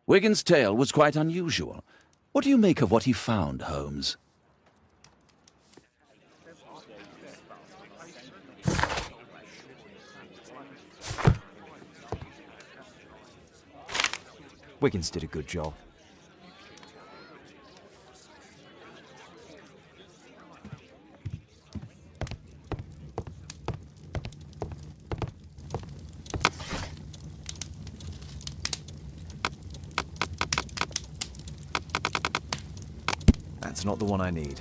Wigan's tale was quite unusual. What do you make of what he found, Holmes? Wiggins did a good job. That's not the one I need.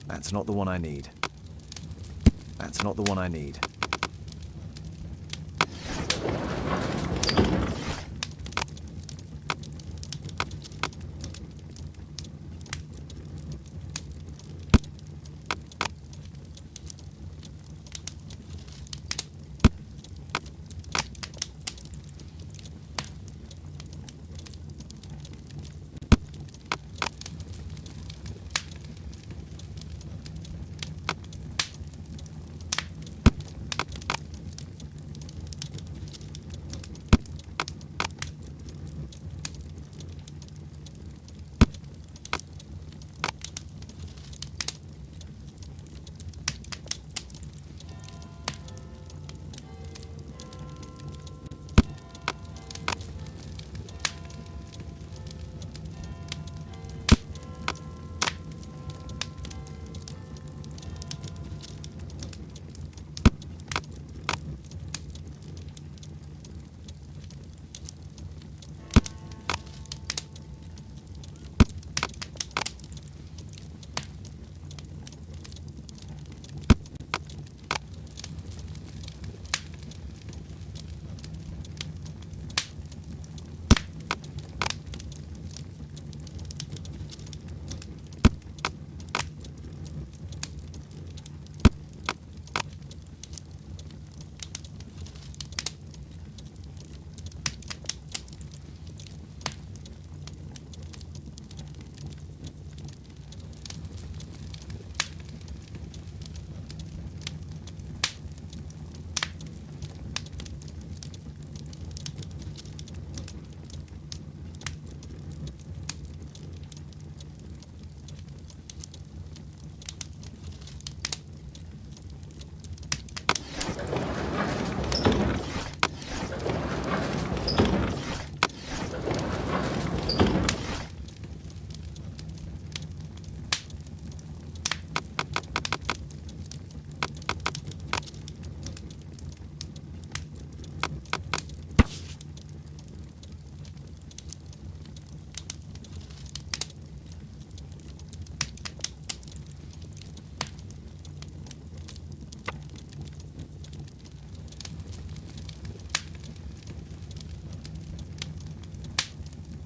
That's not the one I need. That's not the one I need.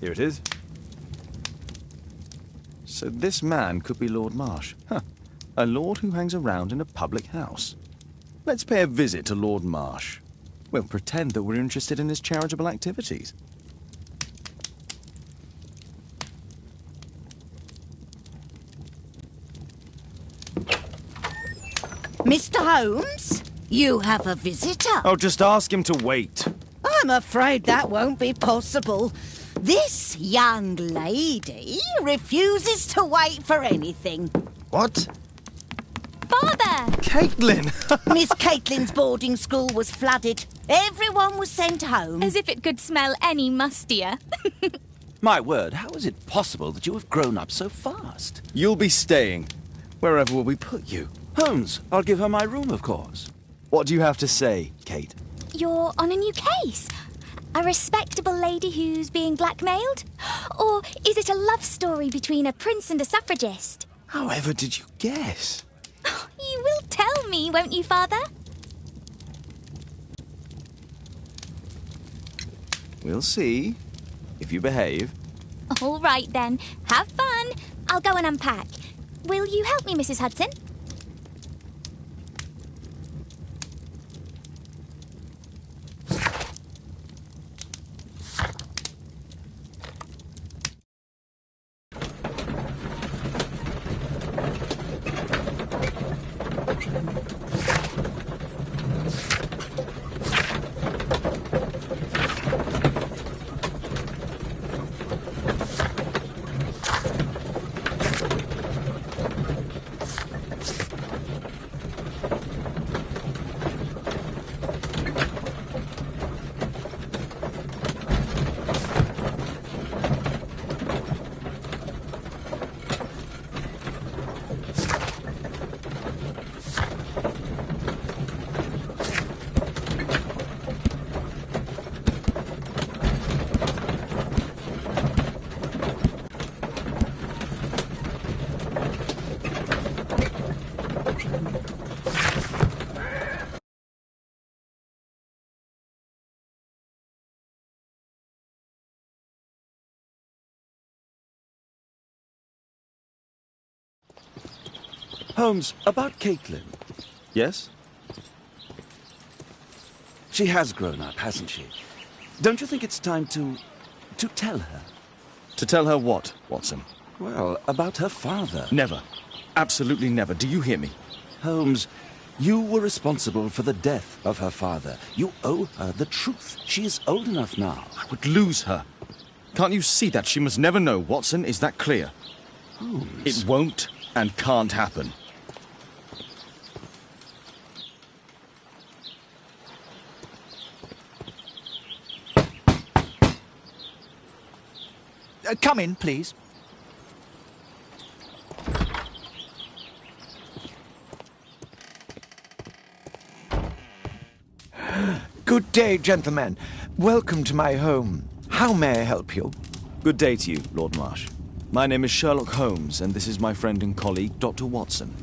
Here it is. So this man could be Lord Marsh. Huh. A lord who hangs around in a public house. Let's pay a visit to Lord Marsh. We'll pretend that we're interested in his charitable activities. Mr. Holmes, you have a visitor. Oh, just ask him to wait. I'm afraid that won't be possible. This young lady refuses to wait for anything. What? Father! Caitlin! Miss Caitlin's boarding school was flooded. Everyone was sent home. As if it could smell any mustier. My word, how is it possible that you have grown up so fast? You'll be staying. Wherever will we put you? Holmes, I'll give her my room, of course. What do you have to say, Kate? You're on a new case. A respectable lady who's being blackmailed? Or is it a love story between a prince and a suffragist? However did you guess? You will tell me, won't you, Father? We'll see, if you behave. All right, then. Have fun. I'll go and unpack. Will you help me, Mrs. Hudson? Holmes, about Caitlin. Yes? She has grown up, hasn't she? Don't you think it's time to tell her? To tell her what, Watson? Well, about her father. Never. Absolutely never. Do you hear me? Holmes, you were responsible for the death of her father. You owe her the truth. She is old enough now. I would lose her. Can't you see that? She must never know, Watson. Is that clear? Holmes. It won't and can't happen. Come in, please. Good day, gentlemen. Welcome to my home. How may I help you? Good day to you, Lord Marsh. My name is Sherlock Holmes, and this is my friend and colleague, Dr. Watson.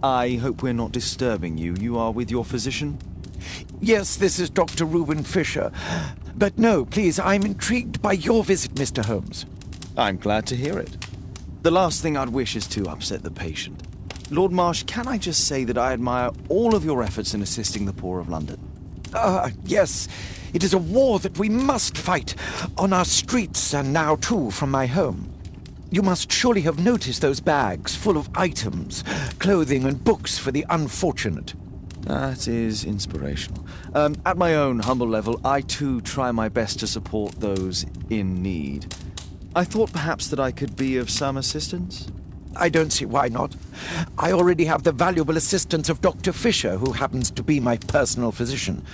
I hope we're not disturbing you. You are with your physician? Yes, this is Dr. Reuben Fisher. But no, please, I'm intrigued by your visit, Mr. Holmes. I'm glad to hear it. The last thing I'd wish is to upset the patient. Lord Marsh, can I just say that I admire all of your efforts in assisting the poor of London? Yes. It is a war that we must fight, on our streets and now, too, from my home. You must surely have noticed those bags full of items, clothing and books for the unfortunate. That is inspirational. At my own humble level, I too try my best to support those in need. I thought perhaps that I could be of some assistance. I don't see why not. I already have the valuable assistance of Dr. Fisher, who happens to be my personal physician.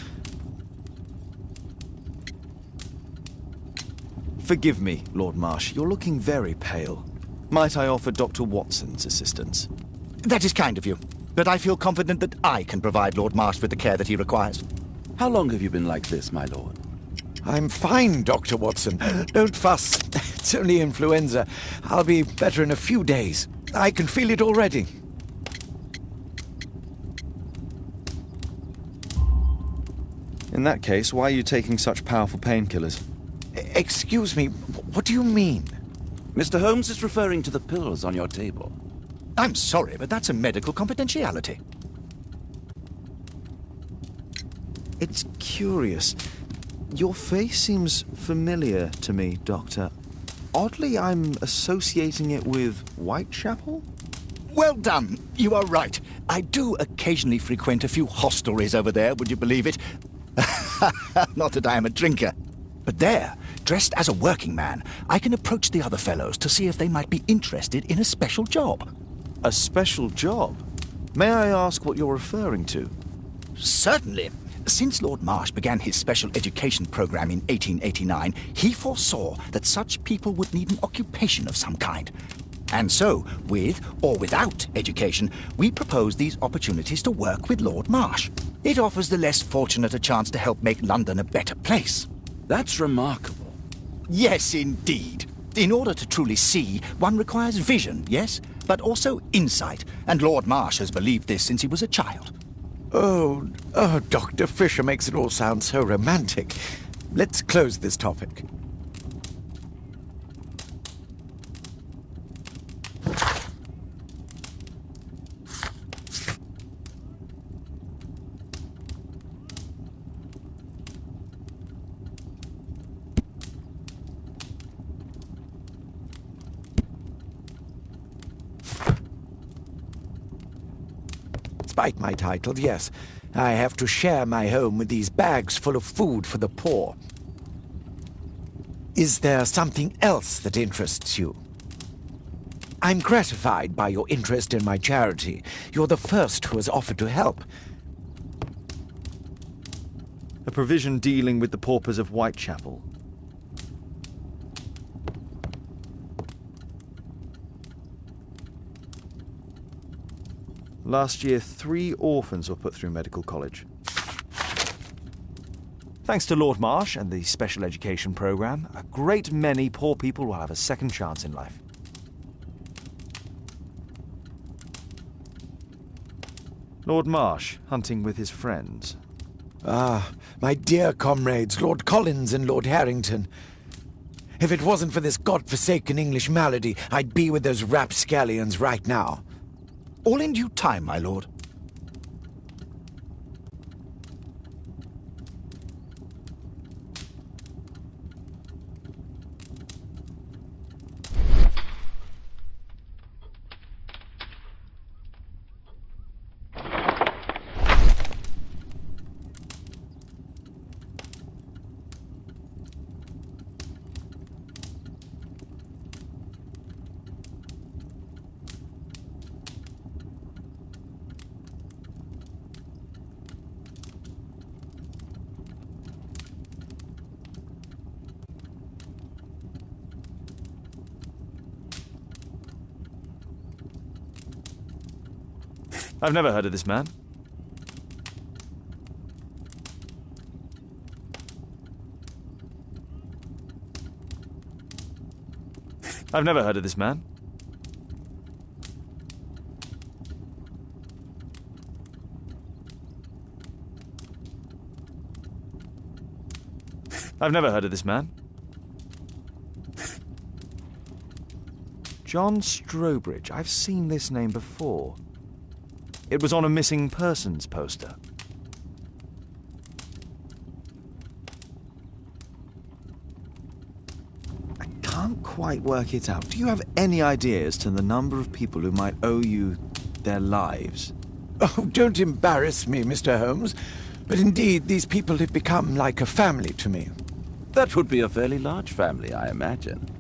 Forgive me, Lord Marsh. You're looking very pale. Might I offer Dr. Watson's assistance? That is kind of you, but I feel confident that I can provide Lord Marsh with the care that he requires. How long have you been like this, my lord? I'm fine, Dr. Watson. Don't fuss. It's only influenza. I'll be better in a few days. I can feel it already. In that case, why are you taking such powerful painkillers? Excuse me, what do you mean? Mr. Holmes is referring to the pills on your table. I'm sorry, but that's a medical confidentiality. It's curious. Your face seems familiar to me, Doctor. Oddly, I'm associating it with Whitechapel? Well done. You are right. I do occasionally frequent a few hostelries over there, would you believe it? Not that I am a drinker. But there, dressed as a working man, I can approach the other fellows to see if they might be interested in a special job. A special job? May I ask what you're referring to? Certainly. Since Lord Marsh began his special education program in 1889, he foresaw that such people would need an occupation of some kind. And so, with or without education, we propose these opportunities to work with Lord Marsh. It offers the less fortunate a chance to help make London a better place. That's remarkable. Yes, indeed. In order to truly see, one requires vision, yes, but also insight, and Lord Marsh has believed this since he was a child. Oh, Dr. Fisher makes it all sound so romantic. Let's close this topic. Despite my title, yes, I have to share my home with these bags full of food for the poor. Is there something else that interests you? I'm gratified by your interest in my charity. You're the first who has offered to help. A provision dealing with the paupers of Whitechapel. Last year, 3 orphans were put through medical college. Thanks to Lord Marsh and the special education program, a great many poor people will have a second chance in life. Lord Marsh, hunting with his friends. Ah, my dear comrades, Lord Collins and Lord Harrington. If it wasn't for this godforsaken English malady, I'd be with those rapscallions right now. All in due time, my lord. I've never heard of this man. I've never heard of this man. I've never heard of this man. John Strobridge. I've seen this name before. It was on a missing persons poster. I can't quite work it out. Do you have any idea as to the number of people who might owe you their lives? Oh, don't embarrass me, Mr. Holmes. But indeed, these people have become like a family to me. That would be a fairly large family, I imagine.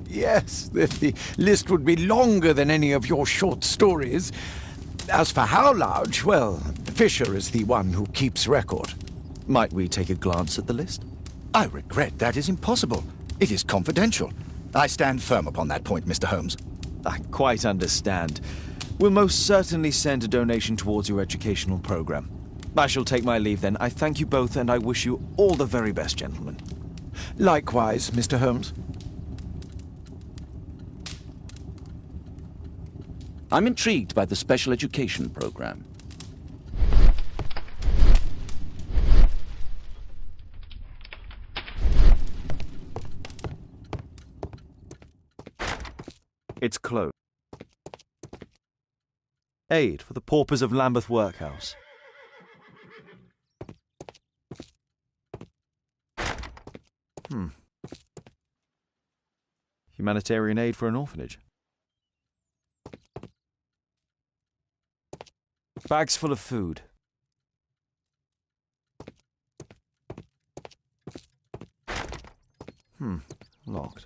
Yes, the list would be longer than any of your short stories. As for how large, well, Fisher is the one who keeps record. Might we take a glance at the list? I regret that is impossible. It is confidential. I stand firm upon that point, Mr. Holmes. I quite understand. We'll most certainly send a donation towards your educational program. I shall take my leave then. I thank you both and I wish you all the very best, gentlemen. Likewise, Mr. Holmes. I'm intrigued by the special education program. It's closed. Aid for the paupers of Lambeth Workhouse. Humanitarian aid for an orphanage. Bags full of food. Locked.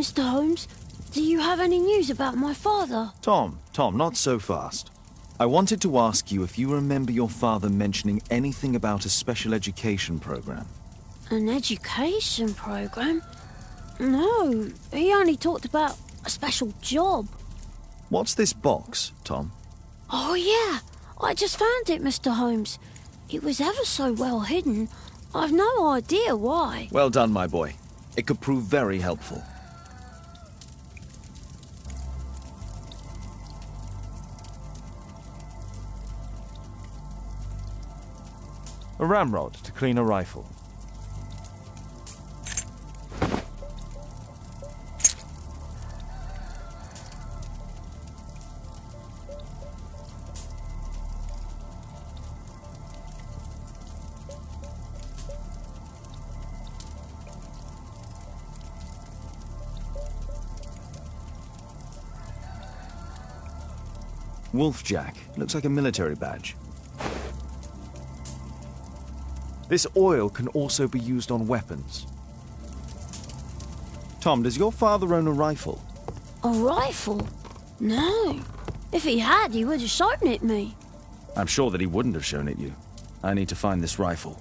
Mr. Holmes, do you have any news about my father? Tom, not so fast. I wanted to ask you if you remember your father mentioning anything about a special education program. An education program? No, he only talked about a special job. What's this box, Tom? Oh, yeah. I just found it, Mr. Holmes. It was ever so well hidden. I've no idea why. Well done, my boy. It could prove very helpful. A ramrod to clean a rifle. Wolfjack. Looks like a military badge. This oil can also be used on weapons. Tom, does your father own a rifle? A rifle? No. If he had, he would have shown it me. I'm sure that he wouldn't have shown it you. I need to find this rifle.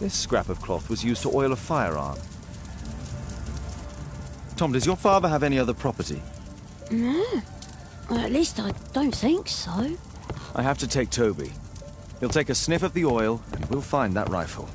This scrap of cloth was used to oil a firearm. Tom, does your father have any other property? No. Well, at least I don't think so. I have to take Toby. He'll take a sniff of the oil, and we'll find that rifle.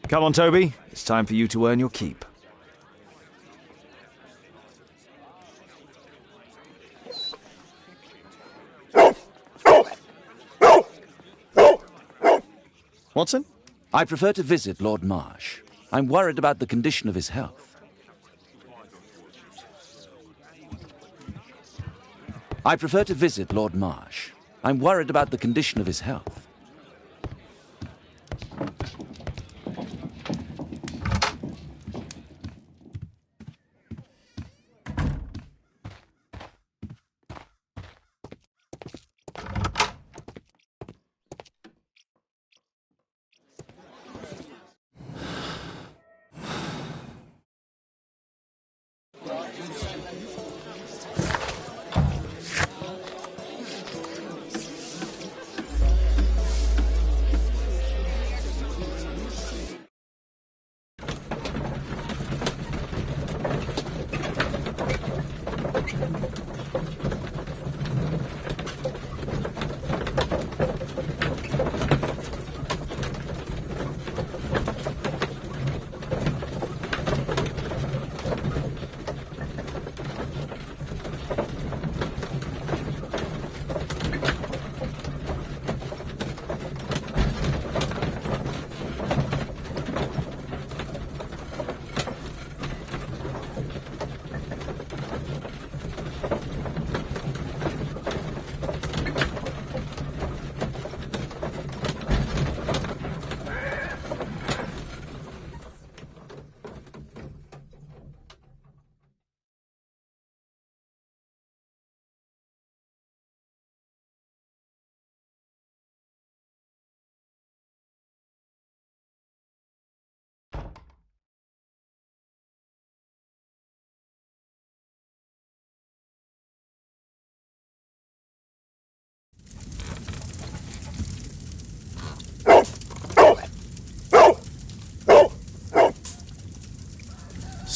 Come on, Toby. It's time for you to earn your keep. Watson? I prefer to visit Lord Marsh. I'm worried about the condition of his health. I prefer to visit Lord Marsh. I'm worried about the condition of his health.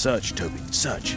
Search, Toby, search.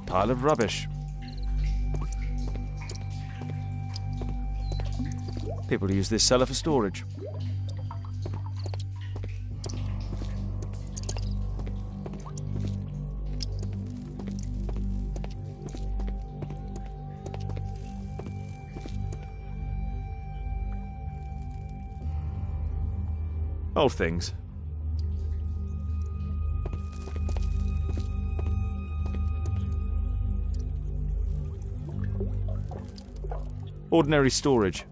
Pile of rubbish. People use this cellar for storage. Old things. Ordinary storage.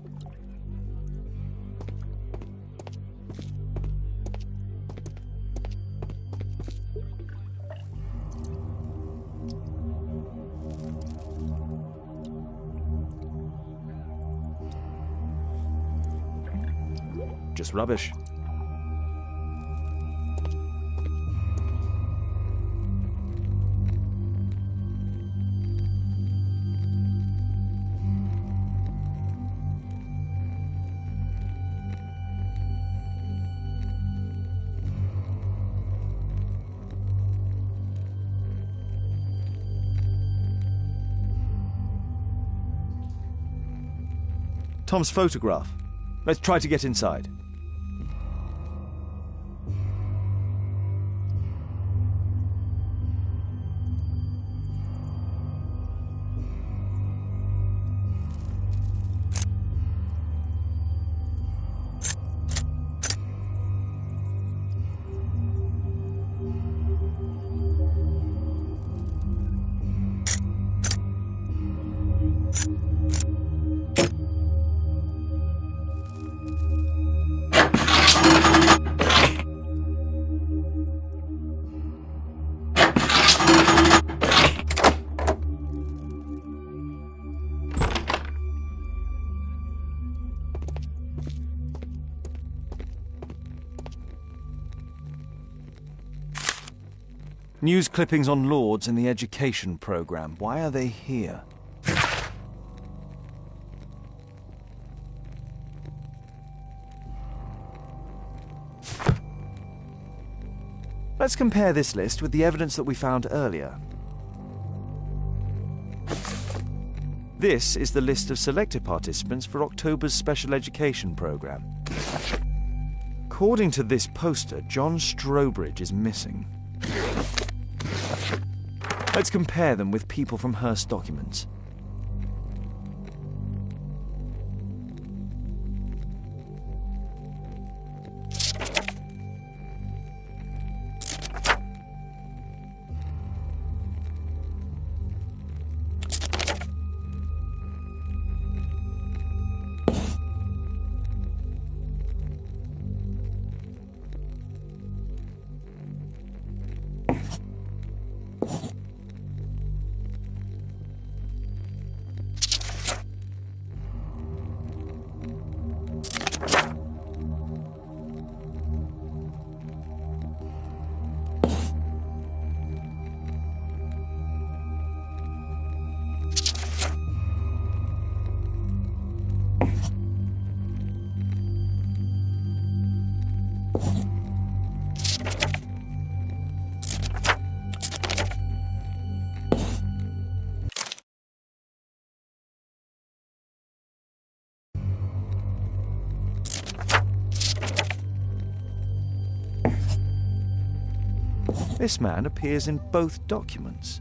Just rubbish. Tom's photograph. Let's try to get inside. News clippings on Lords in the education program. Why are they here? Let's compare this list with the evidence that we found earlier. This is the list of selected participants for October's special education program. According to this poster, John Strobridge is missing. Let's compare them with people from Hearst documents. This man appears in both documents.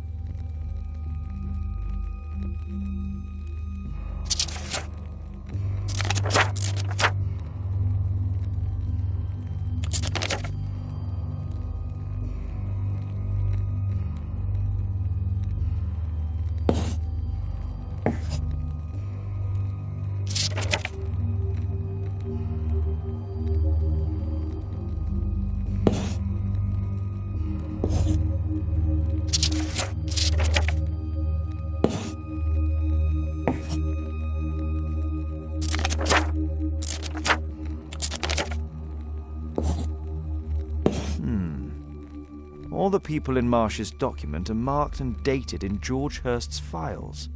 All the people in Marsh's document are marked and dated in George Hurst's files.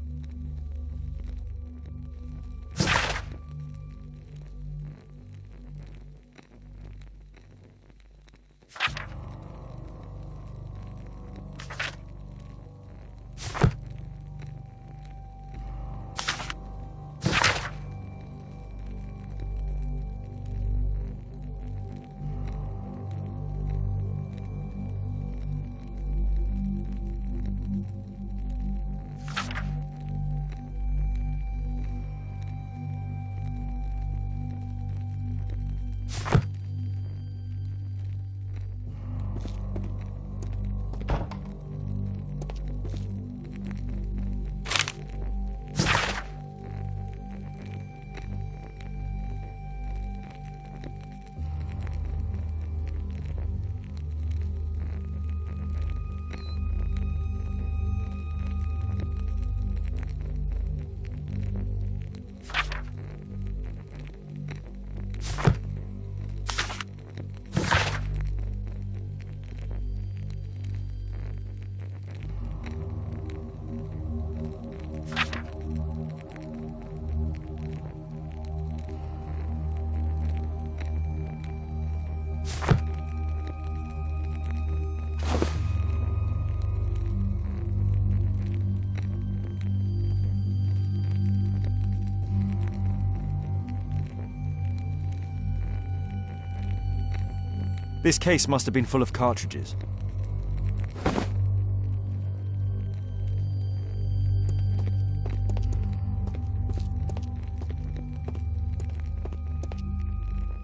This case must have been full of cartridges.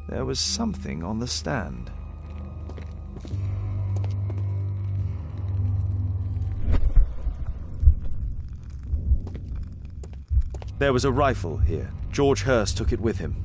There was something on the stand. There was a rifle here. George Hurst took it with him.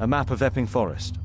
A map of Epping Forest.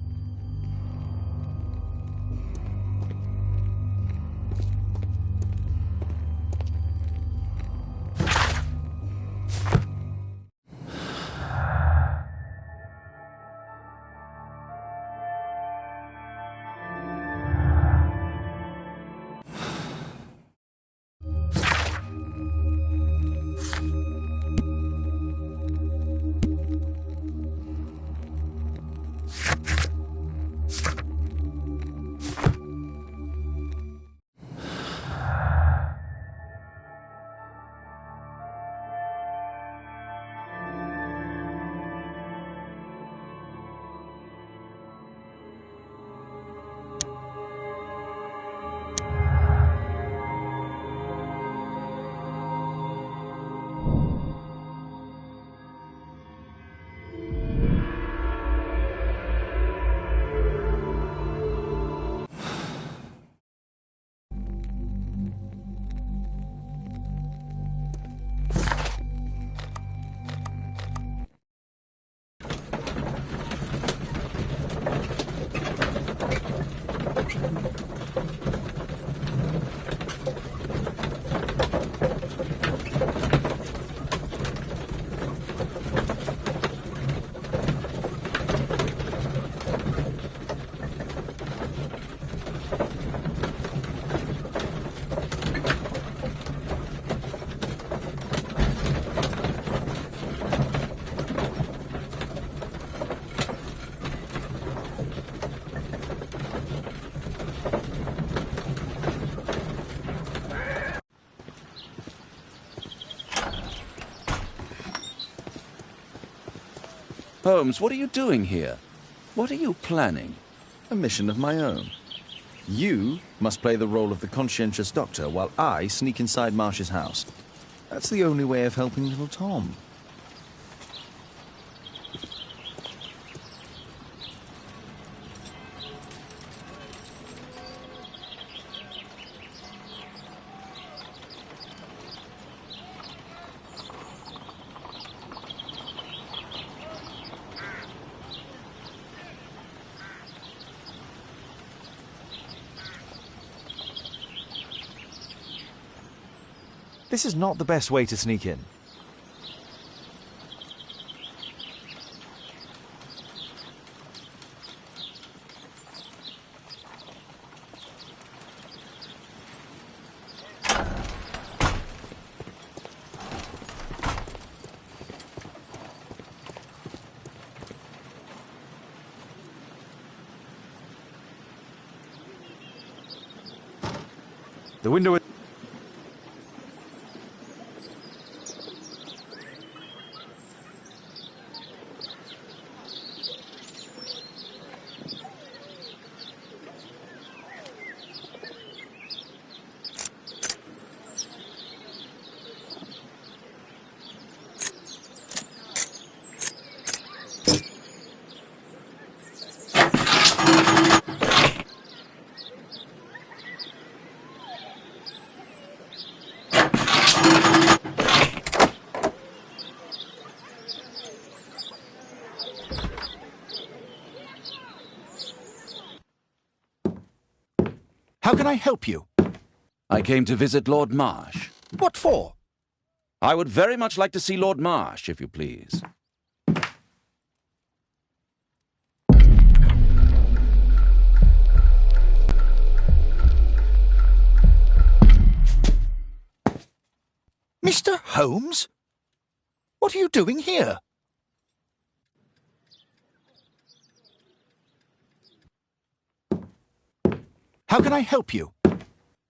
Holmes, what are you doing here? What are you planning? A mission of my own. You must play the role of the conscientious doctor while I sneak inside Marsh's house. That's the only way of helping little Tom. This is not the best way to sneak in. The window is... How can I help you? I came to visit Lord Marsh. What for? I would very much like to see Lord Marsh, if you please. Mr. Holmes? What are you doing here? How can I help you?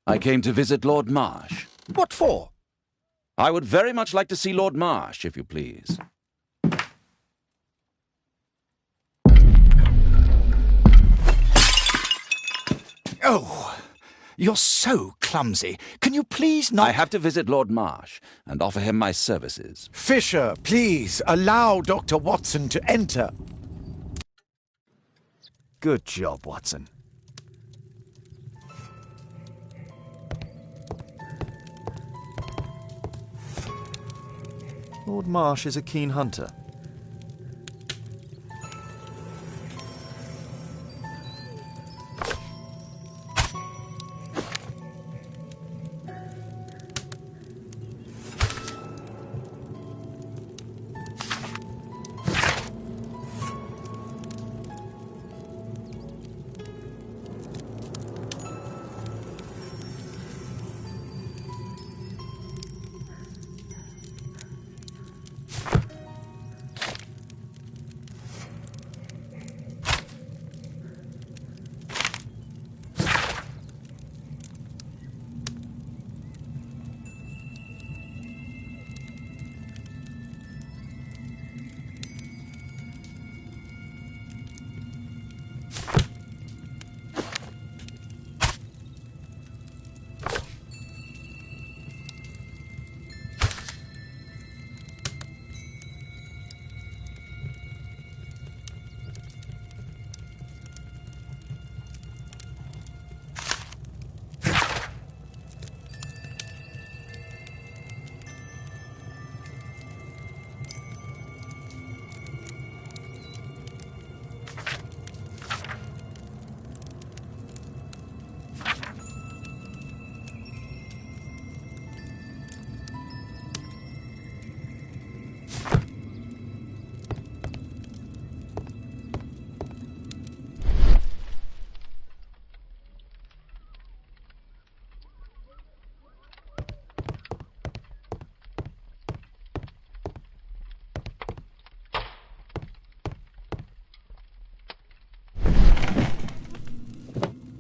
I came to visit Lord Marsh. What for? I would very much like to see Lord Marsh, if you please. Oh, you're so clumsy. Can you please not... I have to visit Lord Marsh and offer him my services. Fisher, please, allow Dr. Watson to enter. Good job, Watson. Lord Marsh is a keen hunter.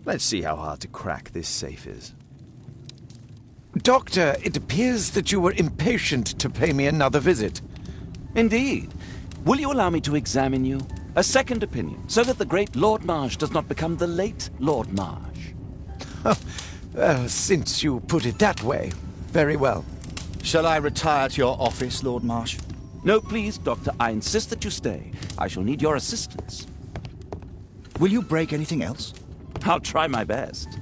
Let's see how hard to crack this safe is. Doctor, it appears that you were impatient to pay me another visit. Indeed. Will you allow me to examine you? A second opinion, so that the great Lord Marsh does not become the late Lord Marsh. Well, since you put it that way, very well. Shall I retire to your office, Lord Marsh? No, please, Doctor. I insist that you stay. I shall need your assistance. Will you break anything else? I'll try my best.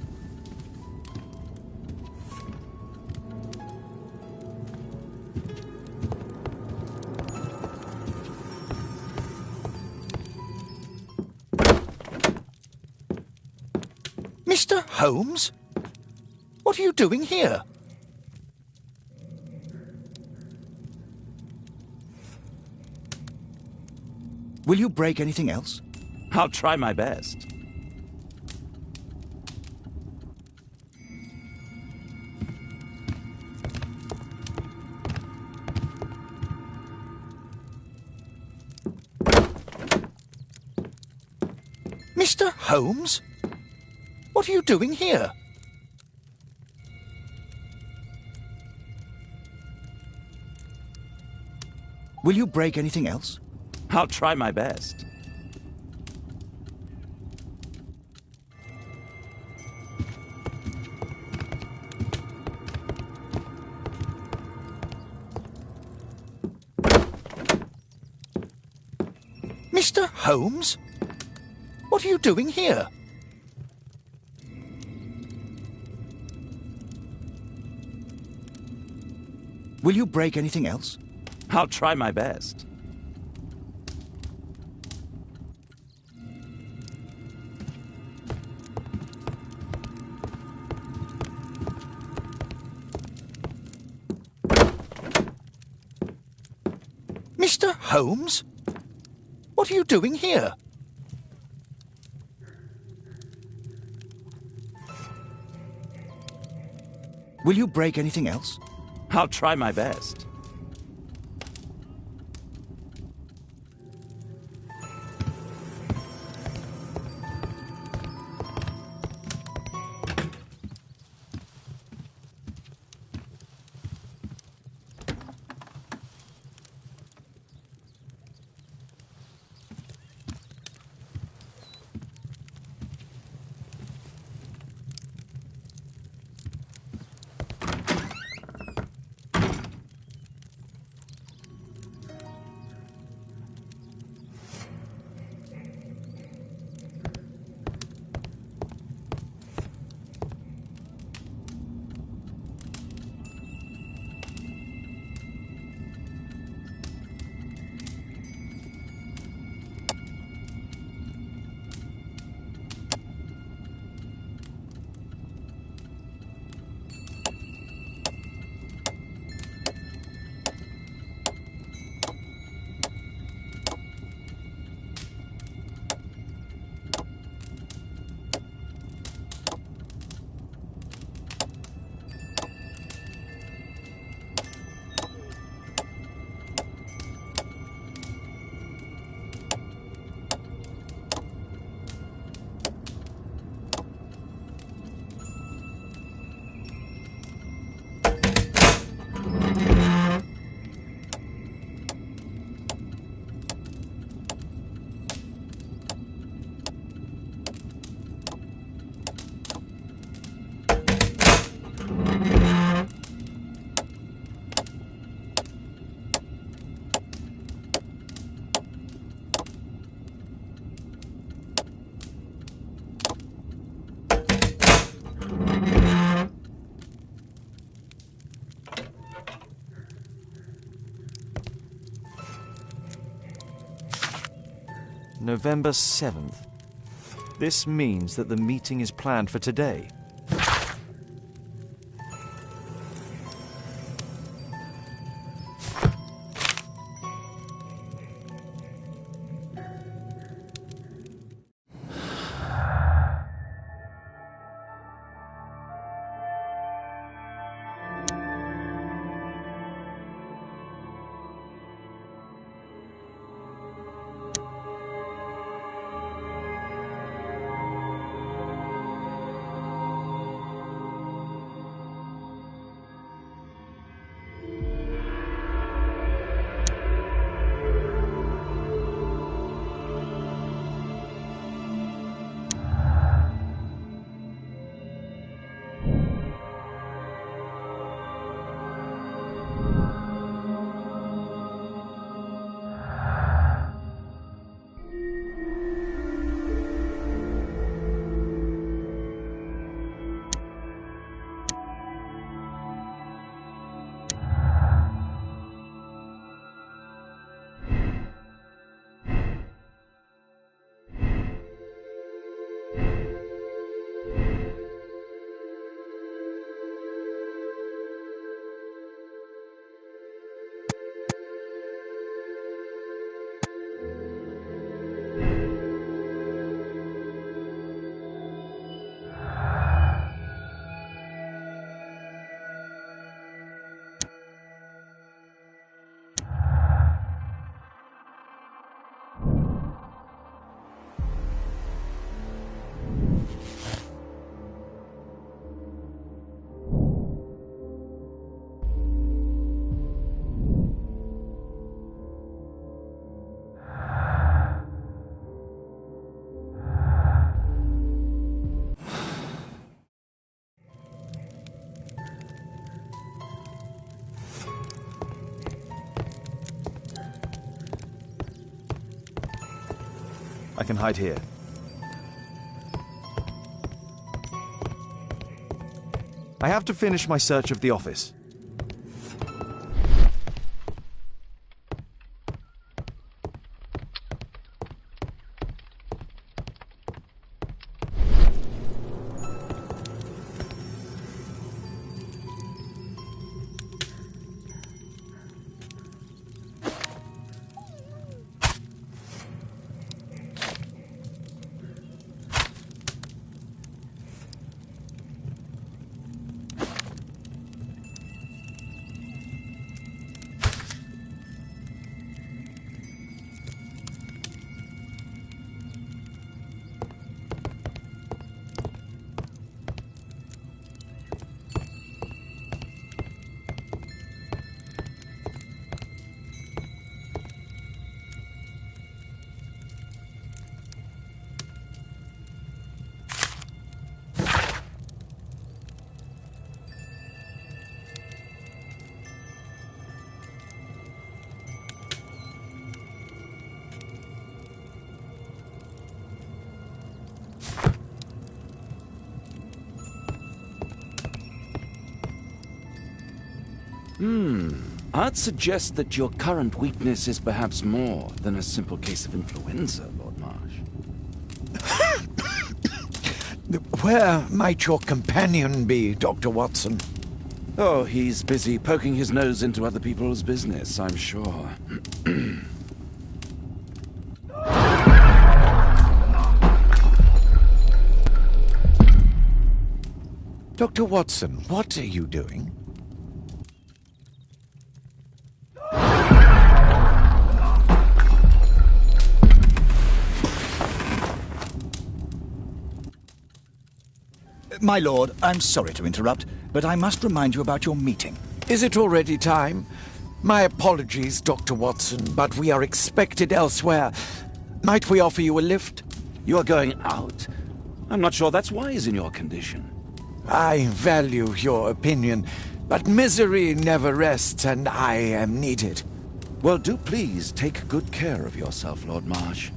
Mr. Holmes? What are you doing here? Will you break anything else? I'll try my best. Mr. Holmes? What are you doing here? Will you break anything else? I'll try my best. Mr. Holmes? What are you doing here? Will you break anything else? I'll try my best. Mr. Holmes? What are you doing here? Will you break anything else? I'll try my best. November 7th. This means that the meeting is planned for today. I can hide here. I have to finish my search of the office. I'd suggest that your current weakness is perhaps more than a simple case of influenza, Lord Marsh. Where might your companion be, Dr. Watson? Oh, he's busy poking his nose into other people's business, I'm sure. Dr. Watson, what are you doing? My lord, I'm sorry to interrupt, but I must remind you about your meeting. Is it already time? My apologies, Dr. Watson, but we are expected elsewhere. Might we offer you a lift? You are going out? I'm not sure that's wise in your condition. I value your opinion, but misery never rests, and I am needed. Well, do please take good care of yourself, Lord Marsh.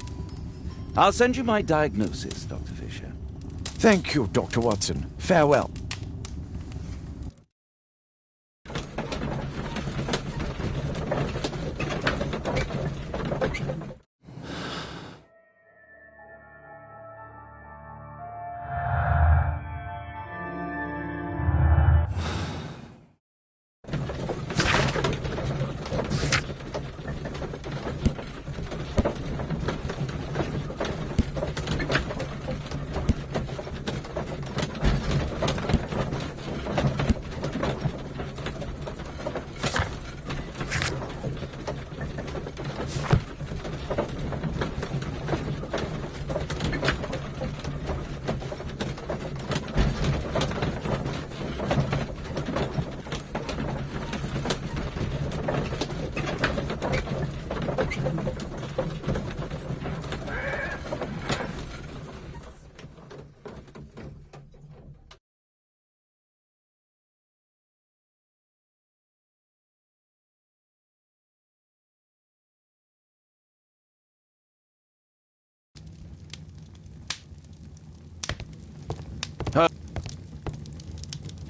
I'll send you my diagnosis, Dr. Fisher. Thank you, Dr. Watson. Farewell.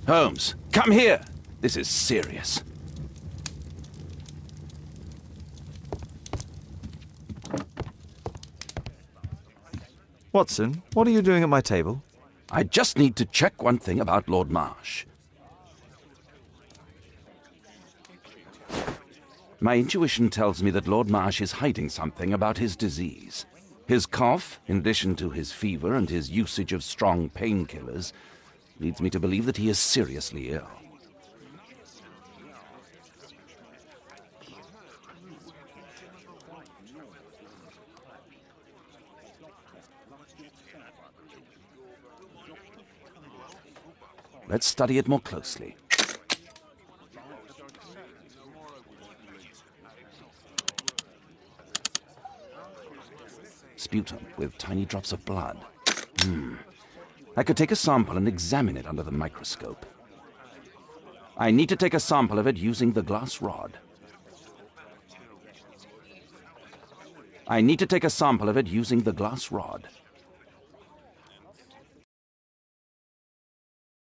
Holmes, come here! This is serious. Watson, what are you doing at my table? I just need to check one thing about Lord Marsh. My intuition tells me that Lord Marsh is hiding something about his disease. His cough, in addition to his fever and his usage of strong painkillers, leads me to believe that he is seriously ill. Let's study it more closely. Sputum with tiny drops of blood. I could take a sample and examine it under the microscope. I need to take a sample of it using the glass rod. I need to take a sample of it using the glass rod.